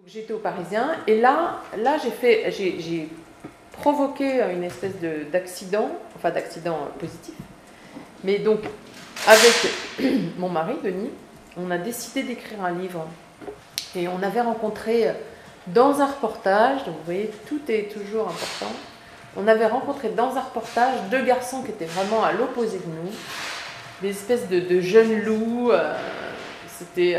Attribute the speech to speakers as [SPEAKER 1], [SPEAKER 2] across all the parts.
[SPEAKER 1] J'étais au Parisien et là j'ai provoqué une espèce d'accident, enfin d'accident positif. Mais donc, avec mon mari, Denis, on a décidé d'écrire un livre. Et on avait rencontré dans un reportage, donc vous voyez, tout est toujours important, on avait rencontré dans un reportage deux garçons qui étaient vraiment à l'opposé de nous, des espèces de jeunes loups, c'était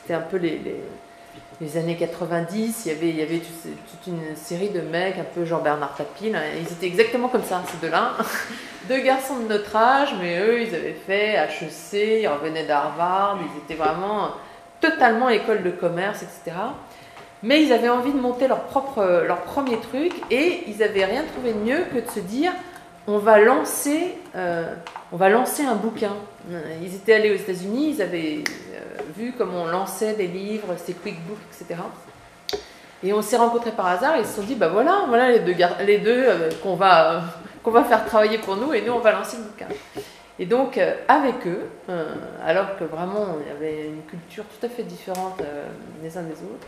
[SPEAKER 1] un peu les années 90, il y avait toute une série de mecs, un peu genre Bernard Tapie, là, ils étaient exactement comme ça, ces deux-là. Deux garçons de notre âge, mais eux, ils avaient fait HEC, ils revenaient d'Harvard, ils étaient vraiment totalement école de commerce, etc. Mais ils avaient envie de monter leur premier truc, et ils n'avaient rien trouvé de mieux que de se dire on va lancer un bouquin. Ils étaient allés aux États-Unis, ils avaient vu comment on lançait des livres, ces quickbooks, etc. Et on s'est rencontrés par hasard et ils se sont dit bah voilà les deux qu'on va faire travailler pour nous, et nous on va lancer le bouquin. Et donc avec eux, alors que vraiment il y avait une culture tout à fait différente les uns des autres,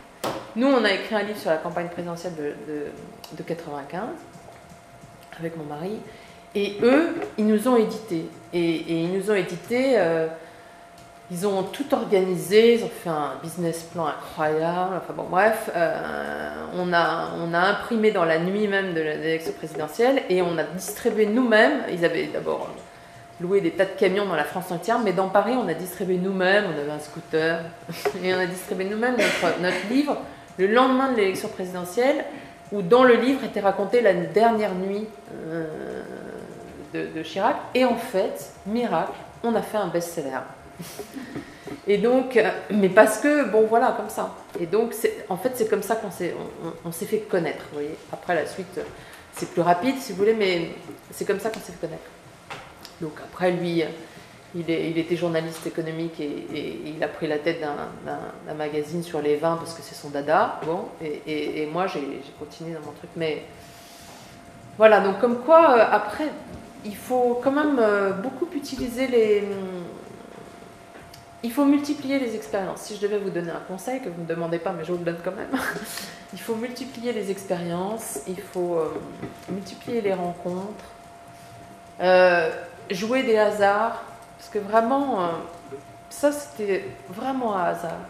[SPEAKER 1] nous on a écrit un livre sur la campagne présidentielle de 95 avec mon mari. Et eux, ils nous ont édité. Et ils nous ont édité, ils ont tout organisé, ils ont fait un business plan incroyable. Enfin bon, bref, on a imprimé dans la nuit même de l'élection présidentielle et on a distribué nous-mêmes. Ils avaient d'abord loué des tas de camions dans la France entière, mais dans Paris, on a distribué nous-mêmes. On avait un scooter et on a distribué nous-mêmes notre livre le lendemain de l'élection présidentielle, où dans le livre était racontée la dernière nuit de Chirac. Et en fait, miracle, on a fait un best-seller. Et donc, mais parce que, bon voilà, comme ça. Et donc, en fait, c'est comme ça qu'on s'est fait connaître, vous voyez. Après, la suite, c'est plus rapide, si vous voulez, mais c'est comme ça qu'on s'est fait connaître. Donc après, lui, il était journaliste économique et il a pris la tête d'un magazine sur les vins parce que c'est son dada. Bon, et moi, j'ai continué dans mon truc. Mais voilà, donc comme quoi, après, il faut quand même beaucoup utiliser il faut multiplier les expériences. Si je devais vous donner un conseil, que vous ne me demandez pas, mais je vous le donne quand même, il faut multiplier les expériences, il faut multiplier les rencontres, jouer des hasards, parce que vraiment, ça c'était vraiment un hasard.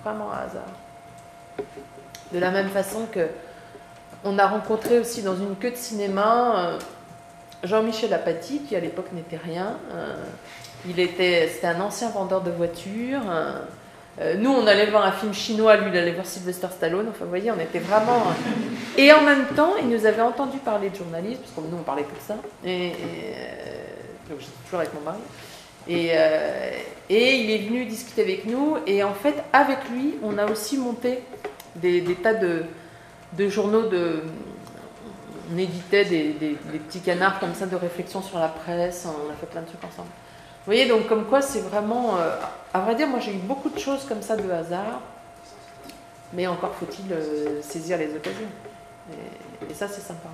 [SPEAKER 1] Vraiment un hasard. De la même façon que on a rencontré aussi dans une queue de cinéma Jean-Michel Apathy, qui à l'époque n'était rien. C'était un ancien vendeur de voitures. Nous, on allait voir un film chinois, lui, il allait voir Sylvester Stallone. Enfin, vous voyez, on était vraiment... Et en même temps, il nous avait entendu parler de journalisme, parce que nous, on parlait que de ça. Donc, j'étais toujours avec mon mari. Et il est venu discuter avec nous. Et en fait, avec lui, on a aussi monté des tas de journaux on éditait des petits canards comme ça de réflexion sur la presse, on a fait plein de trucs ensemble. Vous voyez, donc comme quoi c'est vraiment... à vrai dire, moi j'ai eu beaucoup de choses comme ça de hasard, mais encore faut-il saisir les occasions. Et ça c'est sympa.